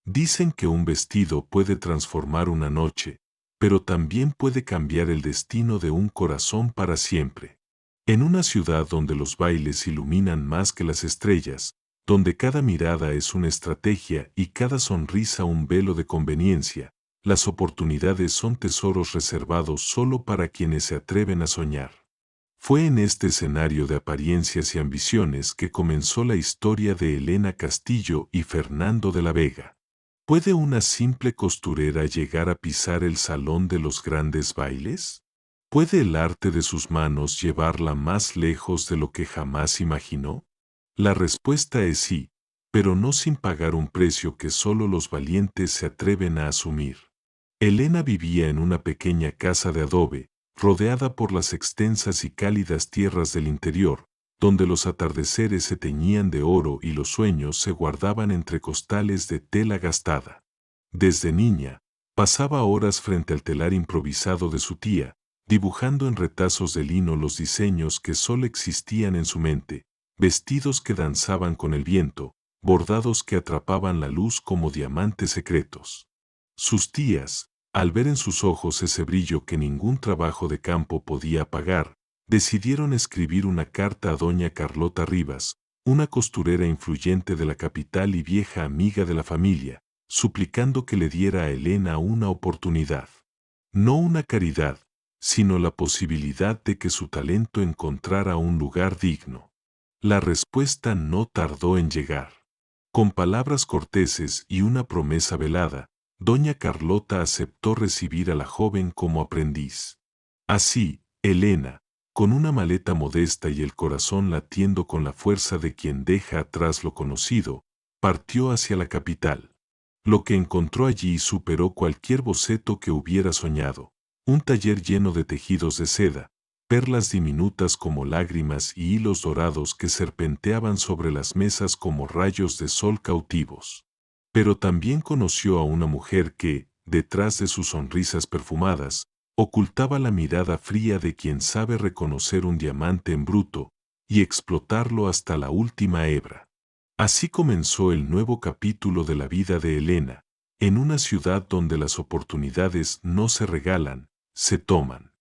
Dicen que un vestido puede transformar una noche, pero también puede cambiar el destino de un corazón para siempre. En una ciudad donde los bailes iluminan más que las estrellas, donde cada mirada es una estrategia y cada sonrisa un velo de conveniencia, las oportunidades son tesoros reservados solo para quienes se atreven a soñar. Fue en este escenario de apariencias y ambiciones que comenzó la historia de Elena Castillo y Fernando de la Vega. ¿Puede una simple costurera llegar a pisar el salón de los grandes bailes? ¿Puede el arte de sus manos llevarla más lejos de lo que jamás imaginó? La respuesta es sí, pero no sin pagar un precio que solo los valientes se atreven a asumir. Elena vivía en una pequeña casa de adobe, rodeada por las extensas y cálidas tierras del interior, donde los atardeceres se teñían de oro y los sueños se guardaban entre costales de tela gastada. Desde niña, pasaba horas frente al telar improvisado de su tía, dibujando en retazos de lino los diseños que solo existían en su mente, vestidos que danzaban con el viento, bordados que atrapaban la luz como diamantes secretos. Sus tías, al ver en sus ojos ese brillo que ningún trabajo de campo podía apagar, decidieron escribir una carta a doña Carlota Rivas, una costurera influyente de la capital y vieja amiga de la familia, suplicando que le diera a Elena una oportunidad. No una caridad, sino la posibilidad de que su talento encontrara un lugar digno. La respuesta no tardó en llegar. Con palabras corteses y una promesa velada, doña Carlota aceptó recibir a la joven como aprendiz. Así, Elena, con una maleta modesta y el corazón latiendo con la fuerza de quien deja atrás lo conocido, partió hacia la capital. Lo que encontró allí superó cualquier boceto que hubiera soñado. Un taller lleno de tejidos de seda, perlas diminutas como lágrimas y hilos dorados que serpenteaban sobre las mesas como rayos de sol cautivos. Pero también conoció a una mujer que, detrás de sus sonrisas perfumadas, ocultaba la mirada fría de quien sabe reconocer un diamante en bruto y explotarlo hasta la última hebra. Así comenzó el nuevo capítulo de la vida de Elena, en una ciudad donde las oportunidades no se regalan, se toman.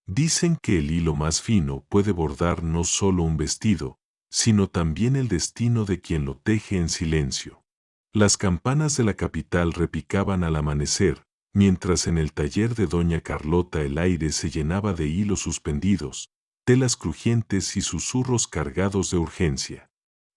Dicen que el hilo más fino puede bordar no solo un vestido, sino también el destino de quien lo teje en silencio. Las campanas de la capital repicaban al amanecer, mientras en el taller de doña Carlota el aire se llenaba de hilos suspendidos, telas crujientes y susurros cargados de urgencia.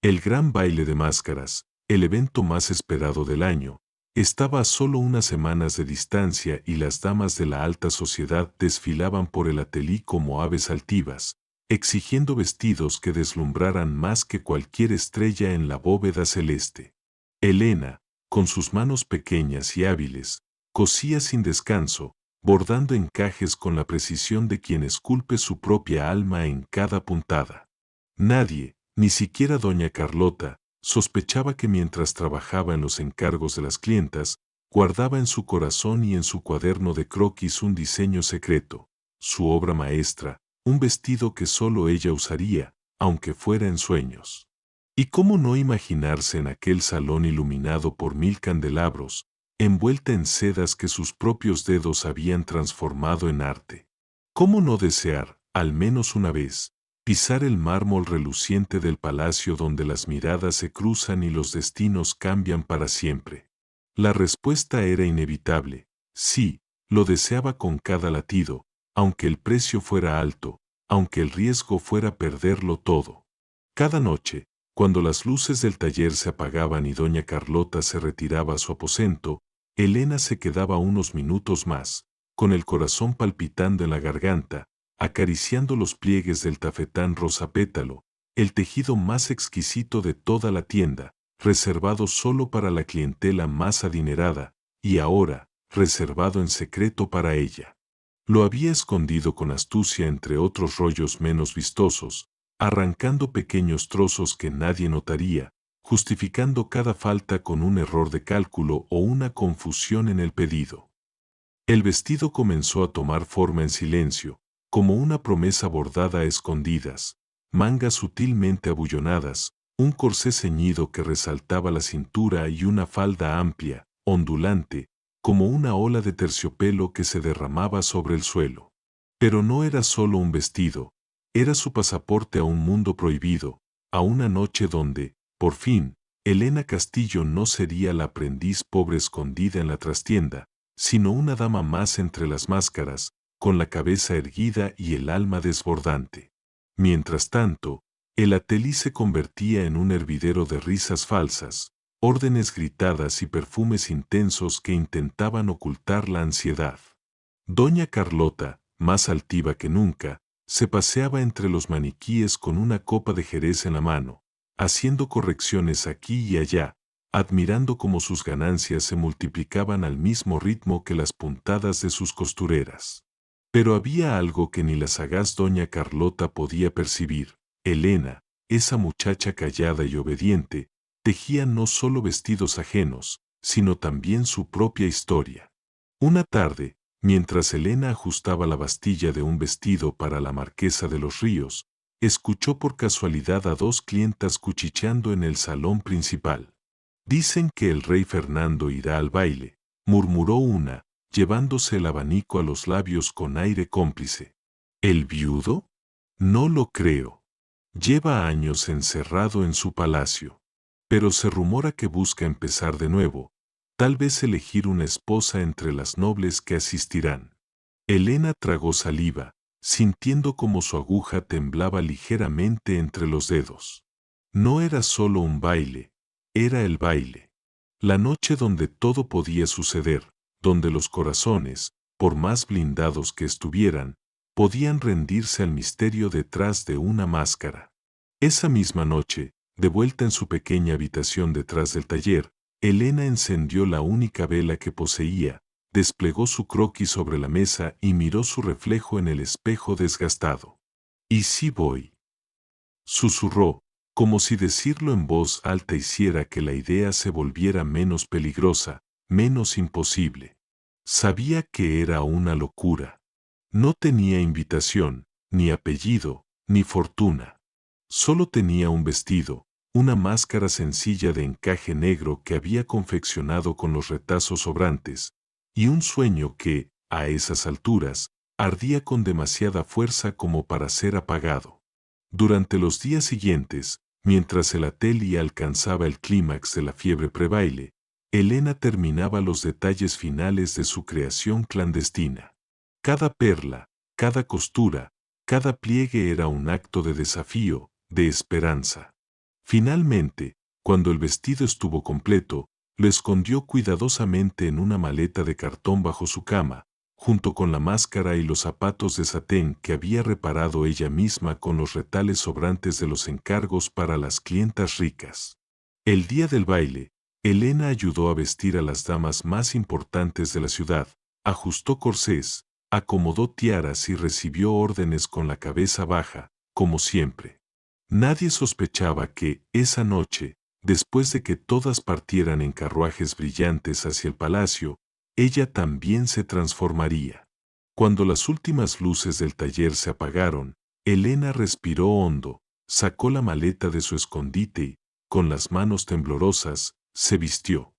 El gran baile de máscaras, el evento más esperado del año, estaba a solo unas semanas de distancia y las damas de la alta sociedad desfilaban por el atelier como aves altivas, exigiendo vestidos que deslumbraran más que cualquier estrella en la bóveda celeste. Elena, con sus manos pequeñas y hábiles, cosía sin descanso, bordando encajes con la precisión de quien esculpe su propia alma en cada puntada. Nadie, ni siquiera doña Carlota, sospechaba que mientras trabajaba en los encargos de las clientas, guardaba en su corazón y en su cuaderno de croquis un diseño secreto, su obra maestra, un vestido que solo ella usaría, aunque fuera en sueños. ¿Y cómo no imaginarse en aquel salón iluminado por 1000 candelabros, envuelta en sedas que sus propios dedos habían transformado en arte? ¿Cómo no desear, al menos una vez, pisar el mármol reluciente del palacio donde las miradas se cruzan y los destinos cambian para siempre? La respuesta era inevitable. Sí, lo deseaba con cada latido, aunque el precio fuera alto, aunque el riesgo fuera perderlo todo. Cada noche, cuando las luces del taller se apagaban y doña Carlota se retiraba a su aposento, Elena se quedaba unos minutos más, con el corazón palpitando en la garganta, acariciando los pliegues del tafetán rosa pétalo, el tejido más exquisito de toda la tienda, reservado solo para la clientela más adinerada, y ahora, reservado en secreto para ella. Lo había escondido con astucia entre otros rollos menos vistosos, arrancando pequeños trozos que nadie notaría, justificando cada falta con un error de cálculo o una confusión en el pedido. El vestido comenzó a tomar forma en silencio, como una promesa bordada a escondidas, mangas sutilmente abullonadas, un corsé ceñido que resaltaba la cintura y una falda amplia, ondulante, como una ola de terciopelo que se derramaba sobre el suelo. Pero no era solo un vestido, era su pasaporte a un mundo prohibido, a una noche donde, por fin, Elena Castillo no sería la aprendiz pobre escondida en la trastienda, sino una dama más entre las máscaras, con la cabeza erguida y el alma desbordante. Mientras tanto, el atelier se convertía en un hervidero de risas falsas, órdenes gritadas y perfumes intensos que intentaban ocultar la ansiedad. Doña Carlota, más altiva que nunca, se paseaba entre los maniquíes con una copa de jerez en la mano, haciendo correcciones aquí y allá, admirando cómo sus ganancias se multiplicaban al mismo ritmo que las puntadas de sus costureras. Pero había algo que ni la sagaz doña Carlota podía percibir. Elena, esa muchacha callada y obediente, tejía no solo vestidos ajenos, sino también su propia historia. Una tarde, mientras Elena ajustaba la bastilla de un vestido para la Marquesa de los Ríos, escuchó por casualidad a dos clientas cuchicheando en el salón principal. «Dicen que el rey Fernando irá al baile», murmuró una, llevándose el abanico a los labios con aire cómplice. «¿El viudo? No lo creo. Lleva años encerrado en su palacio. Pero se rumora que busca empezar de nuevo, tal vez elegir una esposa entre las nobles que asistirán». Elena tragó saliva, sintiendo como su aguja temblaba ligeramente entre los dedos. No era solo un baile, era el baile. La noche donde todo podía suceder, donde los corazones, por más blindados que estuvieran, podían rendirse al misterio detrás de una máscara. Esa misma noche, de vuelta en su pequeña habitación detrás del taller, Elena encendió la única vela que poseía, desplegó su croquis sobre la mesa y miró su reflejo en el espejo desgastado. «¿Y si voy?», susurró, como si decirlo en voz alta hiciera que la idea se volviera menos peligrosa, menos imposible. Sabía que era una locura. No tenía invitación, ni apellido, ni fortuna. Solo tenía un vestido, una máscara sencilla de encaje negro que había confeccionado con los retazos sobrantes, y un sueño que, a esas alturas, ardía con demasiada fuerza como para ser apagado. Durante los días siguientes, mientras el atelier alcanzaba el clímax de la fiebre prebaile, Elena terminaba los detalles finales de su creación clandestina. Cada perla, cada costura, cada pliegue era un acto de desafío, de esperanza. Finalmente, cuando el vestido estuvo completo, lo escondió cuidadosamente en una maleta de cartón bajo su cama, junto con la máscara y los zapatos de satén que había reparado ella misma con los retales sobrantes de los encargos para las clientas ricas. El día del baile, Elena ayudó a vestir a las damas más importantes de la ciudad, ajustó corsés, acomodó tiaras y recibió órdenes con la cabeza baja, como siempre. Nadie sospechaba que, esa noche, después de que todas partieran en carruajes brillantes hacia el palacio, ella también se transformaría. Cuando las últimas luces del taller se apagaron, Elena respiró hondo, sacó la maleta de su escondite y, con las manos temblorosas, se vistió.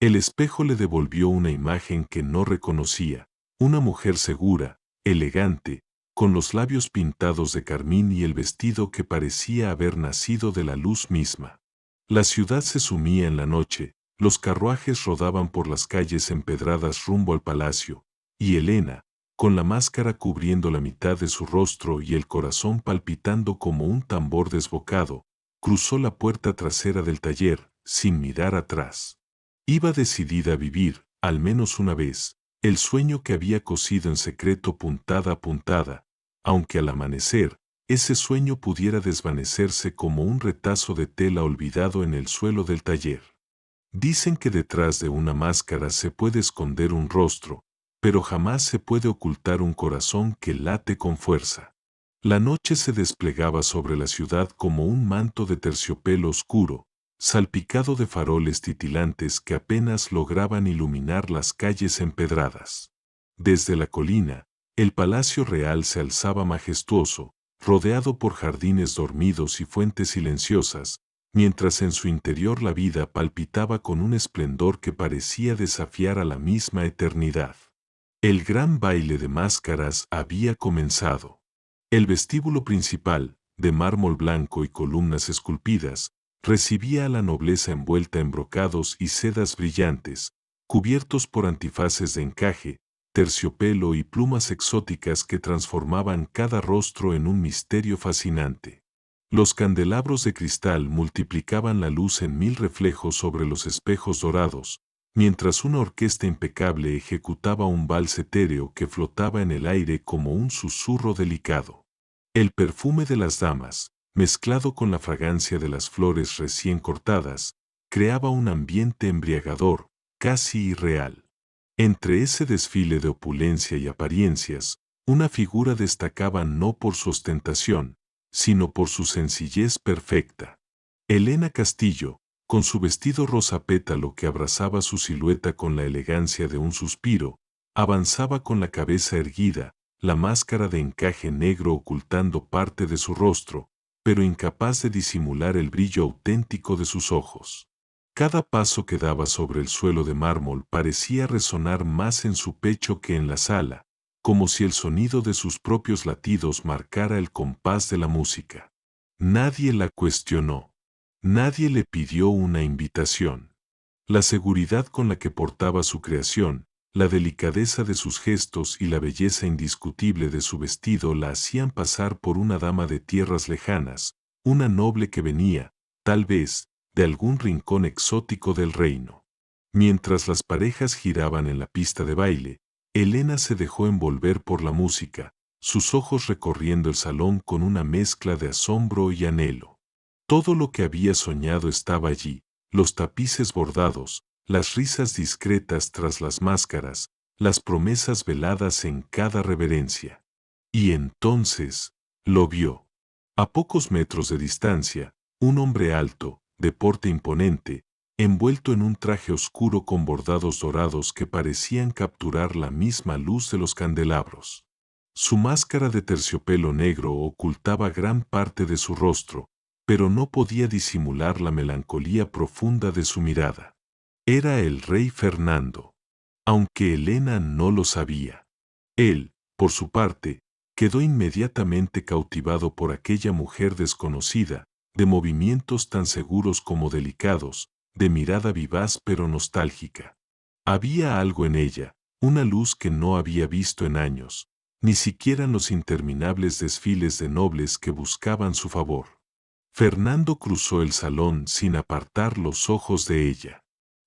El espejo le devolvió una imagen que no reconocía, una mujer segura, elegante, con los labios pintados de carmín y el vestido que parecía haber nacido de la luz misma. La ciudad se sumía en la noche, los carruajes rodaban por las calles empedradas rumbo al palacio, y Elena, con la máscara cubriendo la mitad de su rostro y el corazón palpitando como un tambor desbocado, cruzó la puerta trasera del taller, sin mirar atrás. Iba decidida a vivir, al menos una vez, el sueño que había cosido en secreto puntada a puntada, aunque al amanecer, ese sueño pudiera desvanecerse como un retazo de tela olvidado en el suelo del taller. Dicen que detrás de una máscara se puede esconder un rostro, pero jamás se puede ocultar un corazón que late con fuerza. La noche se desplegaba sobre la ciudad como un manto de terciopelo oscuro, salpicado de faroles titilantes que apenas lograban iluminar las calles empedradas. Desde la colina, el palacio real se alzaba majestuoso, rodeado por jardines dormidos y fuentes silenciosas, mientras en su interior la vida palpitaba con un esplendor que parecía desafiar a la misma eternidad. El gran baile de máscaras había comenzado. El vestíbulo principal, de mármol blanco y columnas esculpidas, recibía a la nobleza envuelta en brocados y sedas brillantes, cubiertos por antifaces de encaje, terciopelo y plumas exóticas que transformaban cada rostro en un misterio fascinante. Los candelabros de cristal multiplicaban la luz en mil reflejos sobre los espejos dorados, mientras una orquesta impecable ejecutaba un vals etéreo que flotaba en el aire como un susurro delicado. El perfume de las damas, mezclado con la fragancia de las flores recién cortadas, creaba un ambiente embriagador, casi irreal. Entre ese desfile de opulencia y apariencias, una figura destacaba no por su ostentación, sino por su sencillez perfecta. Elena Castillo, con su vestido rosa pétalo que abrazaba su silueta con la elegancia de un suspiro, avanzaba con la cabeza erguida, la máscara de encaje negro ocultando parte de su rostro, pero incapaz de disimular el brillo auténtico de sus ojos. Cada paso que daba sobre el suelo de mármol parecía resonar más en su pecho que en la sala, como si el sonido de sus propios latidos marcara el compás de la música. Nadie la cuestionó. Nadie le pidió una invitación. La seguridad con la que portaba su creación, la delicadeza de sus gestos y la belleza indiscutible de su vestido la hacían pasar por una dama de tierras lejanas, una noble que venía, tal vez, de algún rincón exótico del reino. Mientras las parejas giraban en la pista de baile, Elena se dejó envolver por la música, sus ojos recorriendo el salón con una mezcla de asombro y anhelo. Todo lo que había soñado estaba allí, los tapices bordados, las risas discretas tras las máscaras, las promesas veladas en cada reverencia. Y entonces, lo vio. A pocos metros de distancia, un hombre alto, de porte imponente, envuelto en un traje oscuro con bordados dorados que parecían capturar la misma luz de los candelabros. Su máscara de terciopelo negro ocultaba gran parte de su rostro, pero no podía disimular la melancolía profunda de su mirada. Era el rey Fernando, aunque Elena no lo sabía. Él, por su parte, quedó inmediatamente cautivado por aquella mujer desconocida, de movimientos tan seguros como delicados, de mirada vivaz pero nostálgica. Había algo en ella, una luz que no había visto en años, ni siquiera en los interminables desfiles de nobles que buscaban su favor. Fernando cruzó el salón sin apartar los ojos de ella.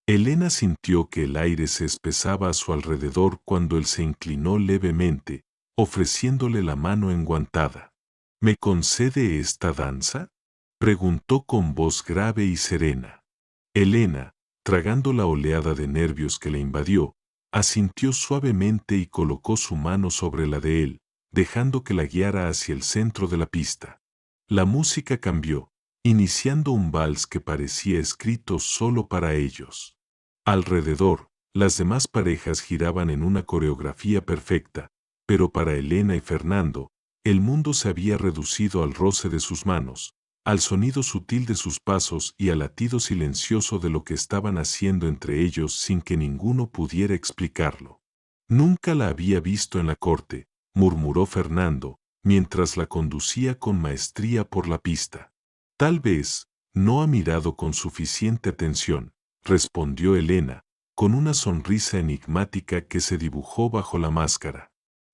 Elena sintió que el aire se espesaba a su alrededor cuando él se inclinó levemente, ofreciéndole la mano enguantada. ¿Me concede esta danza?, preguntó con voz grave y serena. Elena, tragando la oleada de nervios que le invadió, asintió suavemente y colocó su mano sobre la de él, dejando que la guiara hacia el centro de la pista. La música cambió, iniciando un vals que parecía escrito solo para ellos. Alrededor, las demás parejas giraban en una coreografía perfecta, pero para Elena y Fernando, el mundo se había reducido al roce de sus manos, al sonido sutil de sus pasos y al latido silencioso de lo que estaban haciendo entre ellos sin que ninguno pudiera explicarlo. Nunca la había visto en la corte, murmuró Fernando, mientras la conducía con maestría por la pista. Tal vez, no ha mirado con suficiente atención, respondió Elena, con una sonrisa enigmática que se dibujó bajo la máscara.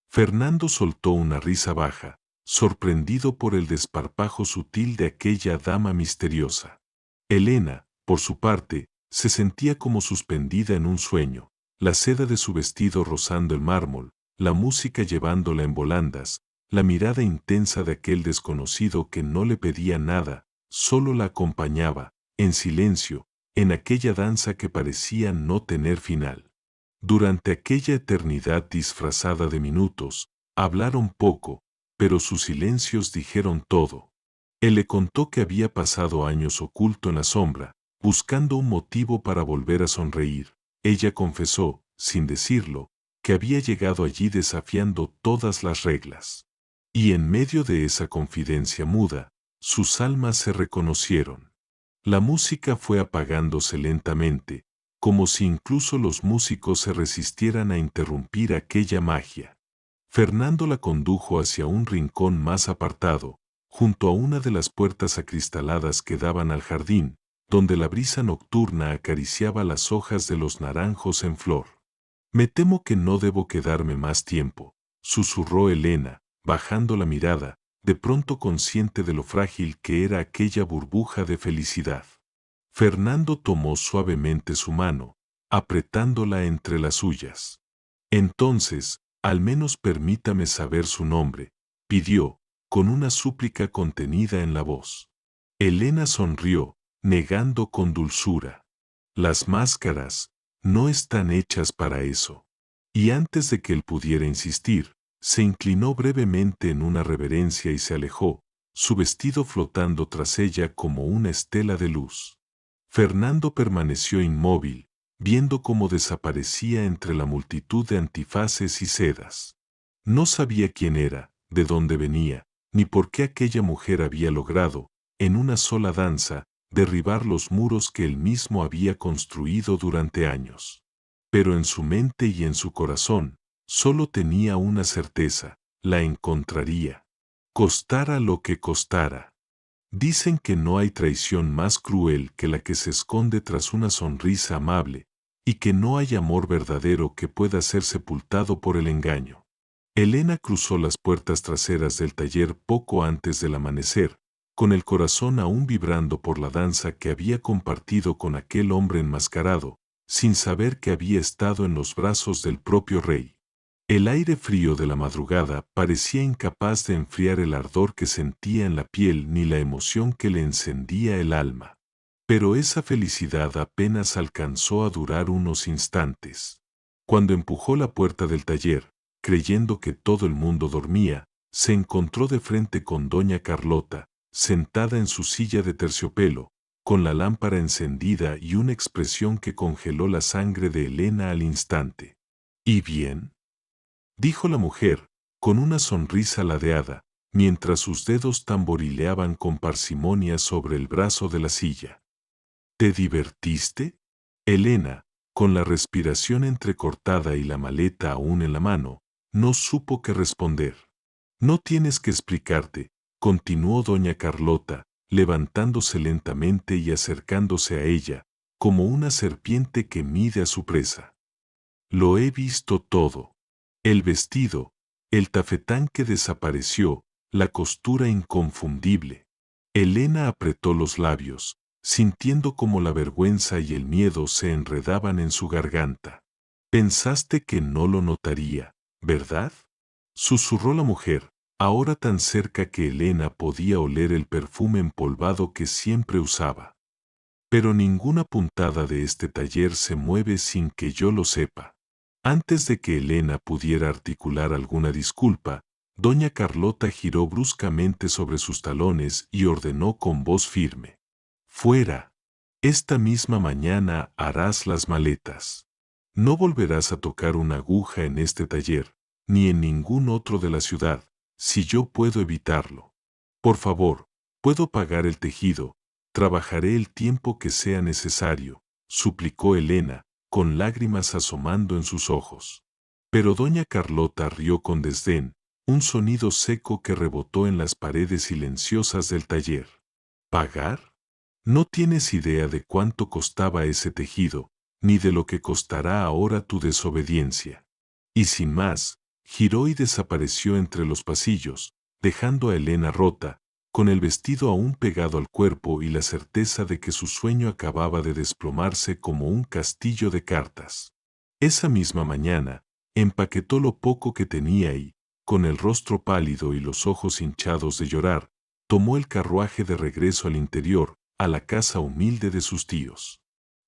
Fernando soltó una risa baja, sorprendido por el desparpajo sutil de aquella dama misteriosa. Elena, por su parte, se sentía como suspendida en un sueño, la seda de su vestido rozando el mármol, la música llevándola en volandas, la mirada intensa de aquel desconocido que no le pedía nada, solo la acompañaba, en silencio, en aquella danza que parecía no tener final. Durante aquella eternidad disfrazada de minutos, hablaron poco, pero sus silencios dijeron todo. Él le contó que había pasado años oculto en la sombra, buscando un motivo para volver a sonreír. Ella confesó, sin decirlo, que había llegado allí desafiando todas las reglas. Y en medio de esa confidencia muda, sus almas se reconocieron. La música fue apagándose lentamente, como si incluso los músicos se resistieran a interrumpir aquella magia. Fernando la condujo hacia un rincón más apartado, junto a una de las puertas acristaladas que daban al jardín, donde la brisa nocturna acariciaba las hojas de los naranjos en flor. Me temo que no debo quedarme más tiempo, susurró Elena, bajando la mirada, de pronto consciente de lo frágil que era aquella burbuja de felicidad. Fernando tomó suavemente su mano, apretándola entre las suyas. Entonces, al menos permítame saber su nombre, pidió, con una súplica contenida en la voz. Elena sonrió, negando con dulzura. Las máscaras no están hechas para eso. Y antes de que él pudiera insistir, se inclinó brevemente en una reverencia y se alejó, su vestido flotando tras ella como una estela de luz. Fernando permaneció inmóvil, viendo cómo desaparecía entre la multitud de antifaces y sedas. No sabía quién era, de dónde venía, ni por qué aquella mujer había logrado, en una sola danza, derribar los muros que él mismo había construido durante años. Pero en su mente y en su corazón, solo tenía una certeza: la encontraría. Costara lo que costara. Dicen que no hay traición más cruel que la que se esconde tras una sonrisa amable, y que no hay amor verdadero que pueda ser sepultado por el engaño. Elena cruzó las puertas traseras del taller poco antes del amanecer, con el corazón aún vibrando por la danza que había compartido con aquel hombre enmascarado, sin saber que había estado en los brazos del propio rey. El aire frío de la madrugada parecía incapaz de enfriar el ardor que sentía en la piel ni la emoción que le encendía el alma. Pero esa felicidad apenas alcanzó a durar unos instantes. Cuando empujó la puerta del taller, creyendo que todo el mundo dormía, se encontró de frente con doña Carlota, sentada en su silla de terciopelo, con la lámpara encendida y una expresión que congeló la sangre de Elena al instante. ¿Y bien?, dijo la mujer, con una sonrisa ladeada, mientras sus dedos tamborileaban con parsimonia sobre el brazo de la silla. ¿Te divertiste? Elena, con la respiración entrecortada y la maleta aún en la mano, no supo qué responder. No tienes que explicarte, continuó doña Carlota, levantándose lentamente y acercándose a ella, como una serpiente que mide a su presa. Lo he visto todo. El vestido, el tafetán que desapareció, la costura inconfundible. Elena apretó los labios, sintiendo como la vergüenza y el miedo se enredaban en su garganta. Pensaste que no lo notaría, ¿verdad?, susurró la mujer, ahora tan cerca que Elena podía oler el perfume empolvado que siempre usaba. Pero ninguna puntada de este taller se mueve sin que yo lo sepa. Antes de que Elena pudiera articular alguna disculpa, doña Carlota giró bruscamente sobre sus talones y ordenó con voz firme: «Fuera. Esta misma mañana harás las maletas. No volverás a tocar una aguja en este taller, ni en ningún otro de la ciudad, si yo puedo evitarlo. Por favor, puedo pagar el tejido, trabajaré el tiempo que sea necesario», suplicó Elena, con lágrimas asomando en sus ojos. Pero doña Carlota rió con desdén, un sonido seco que rebotó en las paredes silenciosas del taller. ¿Pagar? No tienes idea de cuánto costaba ese tejido, ni de lo que costará ahora tu desobediencia. Y sin más, giró y desapareció entre los pasillos, dejando a Elena rota, con el vestido aún pegado al cuerpo y la certeza de que su sueño acababa de desplomarse como un castillo de cartas. Esa misma mañana, empaquetó lo poco que tenía y, con el rostro pálido y los ojos hinchados de llorar, tomó el carruaje de regreso al interior, a la casa humilde de sus tíos.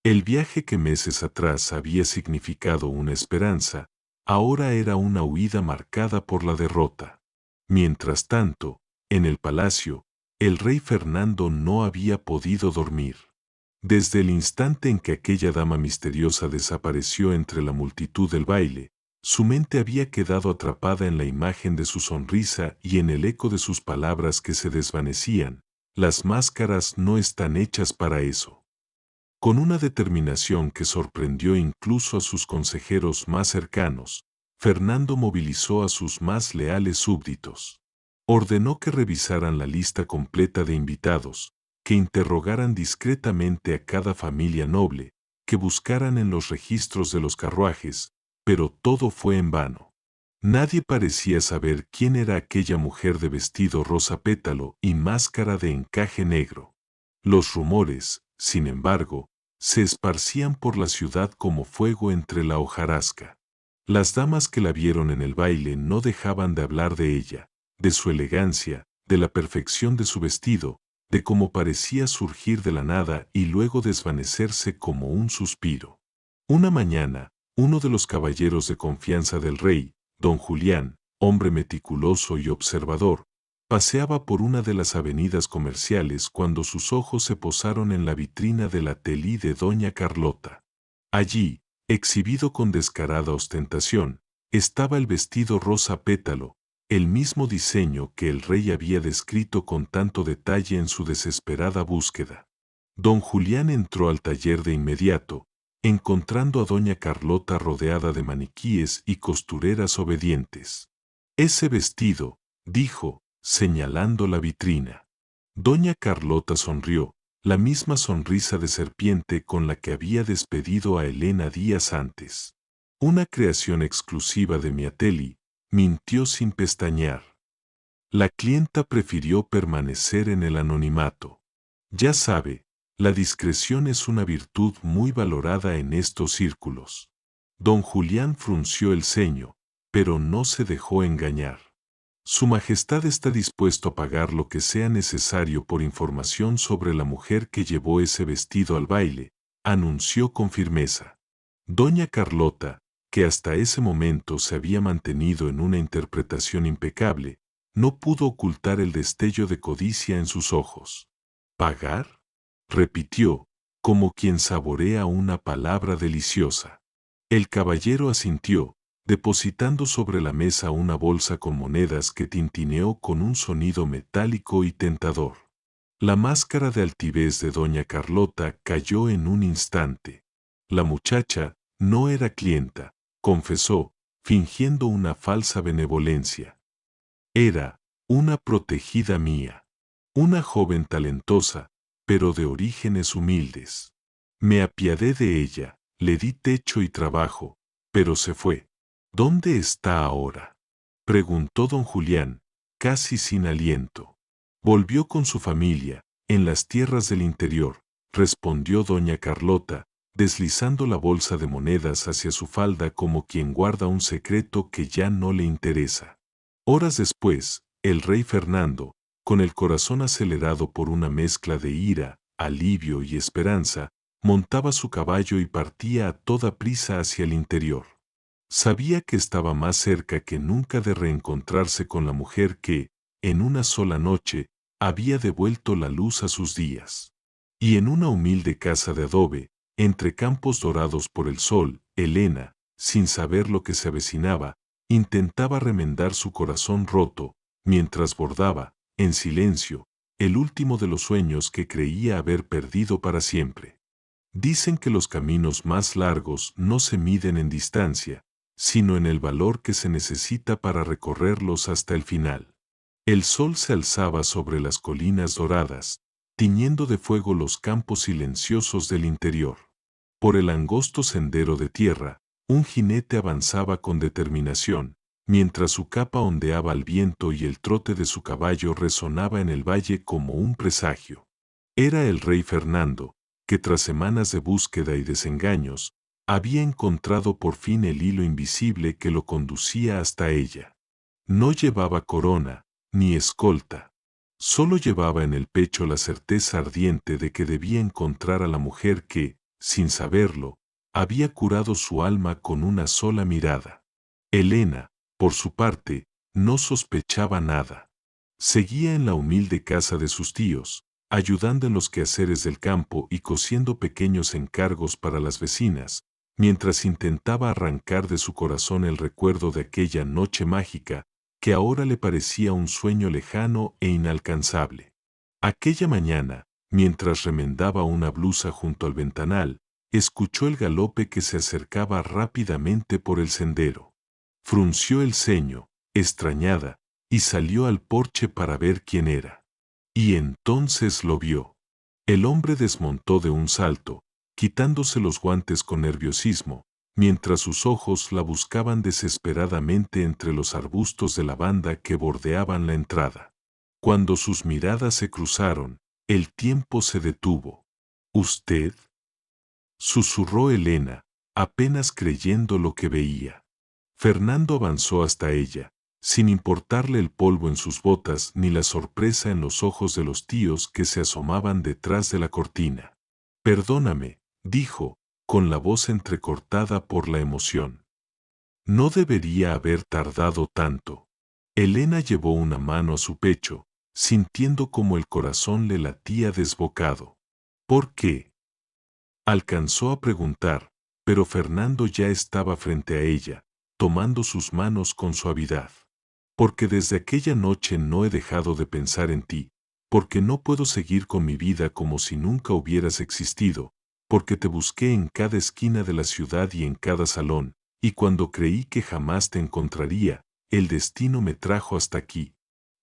El viaje que meses atrás había significado una esperanza, ahora era una huida marcada por la derrota. Mientras tanto, en el palacio, el rey Fernando no había podido dormir. Desde el instante en que aquella dama misteriosa desapareció entre la multitud del baile, su mente había quedado atrapada en la imagen de su sonrisa y en el eco de sus palabras que se desvanecían, las máscaras no están hechas para eso. Con una determinación que sorprendió incluso a sus consejeros más cercanos, Fernando movilizó a sus más leales súbditos. Ordenó que revisaran la lista completa de invitados, que interrogaran discretamente a cada familia noble, que buscaran en los registros de los carruajes, pero todo fue en vano. Nadie parecía saber quién era aquella mujer de vestido rosa pétalo y máscara de encaje negro. Los rumores, sin embargo, se esparcían por la ciudad como fuego entre la hojarasca. Las damas que la vieron en el baile no dejaban de hablar de ella, de su elegancia, de la perfección de su vestido, de cómo parecía surgir de la nada y luego desvanecerse como un suspiro. Una mañana, uno de los caballeros de confianza del rey, don Julián, hombre meticuloso y observador, paseaba por una de las avenidas comerciales cuando sus ojos se posaron en la vitrina del atelier de doña Carlota. Allí, exhibido con descarada ostentación, estaba el vestido rosa pétalo, el mismo diseño que el rey había descrito con tanto detalle en su desesperada búsqueda. Don Julián entró al taller de inmediato, encontrando a doña Carlota rodeada de maniquíes y costureras obedientes. Ese vestido, dijo, señalando la vitrina. Doña Carlota sonrió, la misma sonrisa de serpiente con la que había despedido a Elena días antes. Una creación exclusiva de Miatelli, mintió sin pestañear. La clienta prefirió permanecer en el anonimato. Ya sabe, la discreción es una virtud muy valorada en estos círculos. Don Julián frunció el ceño, pero no se dejó engañar. Su Majestad está dispuesto a pagar lo que sea necesario por información sobre la mujer que llevó ese vestido al baile, anunció con firmeza. Doña Carlota, que hasta ese momento se había mantenido en una interpretación impecable, no pudo ocultar el destello de codicia en sus ojos. ¿Pagar?, repitió, como quien saborea una palabra deliciosa. El caballero asintió, depositando sobre la mesa una bolsa con monedas que tintineó con un sonido metálico y tentador. La máscara de altivez de doña Carlota cayó en un instante. La muchacha no era clienta, confesó, fingiendo una falsa benevolencia. Era una protegida mía, una joven talentosa, pero de orígenes humildes. Me apiadé de ella, le di techo y trabajo, pero se fue. ¿Dónde está ahora?, preguntó don Julián, casi sin aliento. Volvió con su familia, en las tierras del interior, respondió doña Carlota, deslizando la bolsa de monedas hacia su falda como quien guarda un secreto que ya no le interesa. Horas después, el rey Fernando, con el corazón acelerado por una mezcla de ira, alivio y esperanza, montaba su caballo y partía a toda prisa hacia el interior. Sabía que estaba más cerca que nunca de reencontrarse con la mujer que, en una sola noche, había devuelto la luz a sus días. Y en una humilde casa de adobe, entre campos dorados por el sol, Elena, sin saber lo que se avecinaba, intentaba remendar su corazón roto, mientras bordaba, en silencio, el último de los sueños que creía haber perdido para siempre. Dicen que los caminos más largos no se miden en distancia, sino en el valor que se necesita para recorrerlos hasta el final. El sol se alzaba sobre las colinas doradas, tiñendo de fuego los campos silenciosos del interior. Por el angosto sendero de tierra, un jinete avanzaba con determinación, mientras su capa ondeaba al viento y el trote de su caballo resonaba en el valle como un presagio. Era el rey Fernando, que tras semanas de búsqueda y desengaños, había encontrado por fin el hilo invisible que lo conducía hasta ella. No llevaba corona, ni escolta. Solo llevaba en el pecho la certeza ardiente de que debía encontrar a la mujer que, sin saberlo, había curado su alma con una sola mirada. Elena, por su parte, no sospechaba nada. Seguía en la humilde casa de sus tíos, ayudando en los quehaceres del campo y cosiendo pequeños encargos para las vecinas, mientras intentaba arrancar de su corazón el recuerdo de aquella noche mágica que ahora le parecía un sueño lejano e inalcanzable. Aquella mañana, mientras remendaba una blusa junto al ventanal, escuchó el galope que se acercaba rápidamente por el sendero. Frunció el ceño, extrañada, y salió al porche para ver quién era. Y entonces lo vio. El hombre desmontó de un salto, quitándose los guantes con nerviosismo, mientras sus ojos la buscaban desesperadamente entre los arbustos de lavanda que bordeaban la entrada. Cuando sus miradas se cruzaron, el tiempo se detuvo. ¿Usted? Susurró Elena, apenas creyendo lo que veía. Fernando avanzó hasta ella, sin importarle el polvo en sus botas ni la sorpresa en los ojos de los tíos que se asomaban detrás de la cortina. Perdóname, dijo, con la voz entrecortada por la emoción. No debería haber tardado tanto. Elena llevó una mano a su pecho, sintiendo como el corazón le latía desbocado. ¿Por qué? Alcanzó a preguntar, pero Fernando ya estaba frente a ella, tomando sus manos con suavidad. Porque desde aquella noche no he dejado de pensar en ti, porque no puedo seguir con mi vida como si nunca hubieras existido, porque te busqué en cada esquina de la ciudad y en cada salón, y cuando creí que jamás te encontraría, el destino me trajo hasta aquí.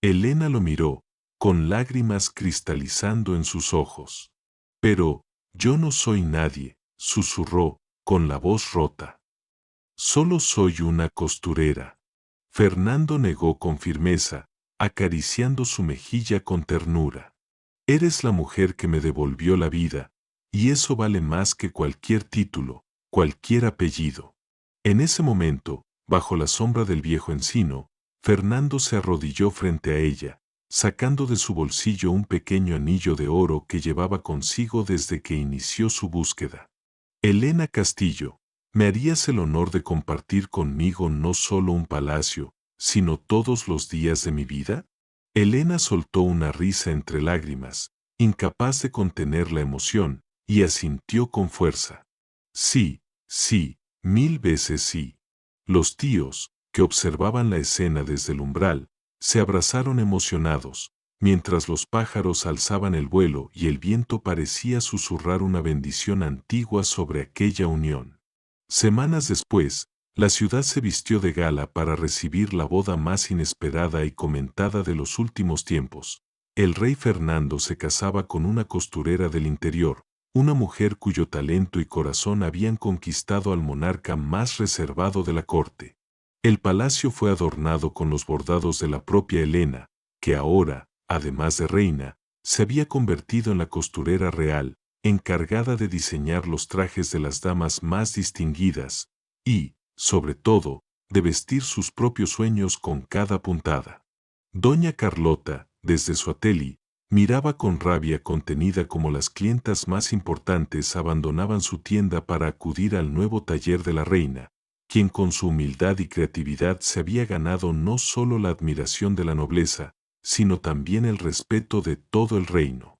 Elena lo miró, con lágrimas cristalizando en sus ojos. Pero, yo no soy nadie, susurró, con la voz rota. Solo soy una costurera. Fernando negó con firmeza, acariciando su mejilla con ternura. Eres la mujer que me devolvió la vida, y eso vale más que cualquier título, cualquier apellido. En ese momento, bajo la sombra del viejo encino, Fernando se arrodilló frente a ella, sacando de su bolsillo un pequeño anillo de oro que llevaba consigo desde que inició su búsqueda. Elena Castillo, ¿me harías el honor de compartir conmigo no solo un palacio, sino todos los días de mi vida? Elena soltó una risa entre lágrimas, incapaz de contener la emoción, y asintió con fuerza. Sí, sí, 1000 veces sí. Los tíos, que observaban la escena desde el umbral, se abrazaron emocionados, mientras los pájaros alzaban el vuelo y el viento parecía susurrar una bendición antigua sobre aquella unión. Semanas después, la ciudad se vistió de gala para recibir la boda más inesperada y comentada de los últimos tiempos. El rey Fernando se casaba con una costurera del interior, una mujer cuyo talento y corazón habían conquistado al monarca más reservado de la corte. El palacio fue adornado con los bordados de la propia Elena, que ahora, además de reina, se había convertido en la costurera real, encargada de diseñar los trajes de las damas más distinguidas, y, sobre todo, de vestir sus propios sueños con cada puntada. Doña Carlota, desde su atelier, miraba con rabia contenida como las clientas más importantes abandonaban su tienda para acudir al nuevo taller de la reina, quien con su humildad y creatividad se había ganado no solo la admiración de la nobleza, sino también el respeto de todo el reino.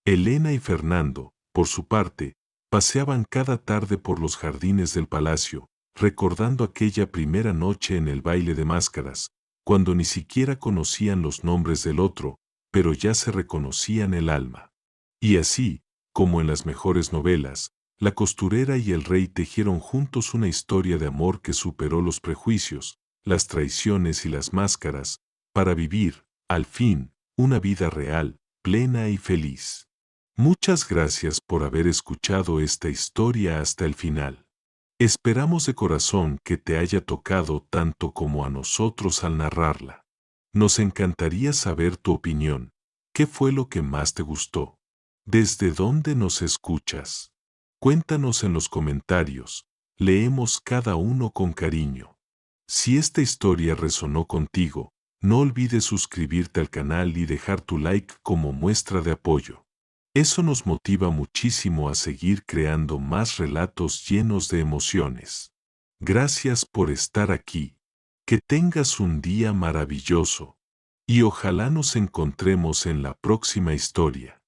Elena y Fernando, por su parte, paseaban cada tarde por los jardines del palacio, recordando aquella primera noche en el baile de máscaras, cuando ni siquiera conocían los nombres del otro, pero ya se reconocían el alma. Y así, como en las mejores novelas, la costurera y el rey tejieron juntos una historia de amor que superó los prejuicios, las traiciones y las máscaras, para vivir, al fin, una vida real, plena y feliz. Muchas gracias por haber escuchado esta historia hasta el final. Esperamos de corazón que te haya tocado tanto como a nosotros al narrarla. Nos encantaría saber tu opinión. ¿Qué fue lo que más te gustó? ¿Desde dónde nos escuchas? Cuéntanos en los comentarios. Leemos cada uno con cariño. Si esta historia resonó contigo, no olvides suscribirte al canal y dejar tu like como muestra de apoyo. Eso nos motiva muchísimo a seguir creando más relatos llenos de emociones. Gracias por estar aquí. Que tengas un día maravilloso. Y ojalá nos encontremos en la próxima historia.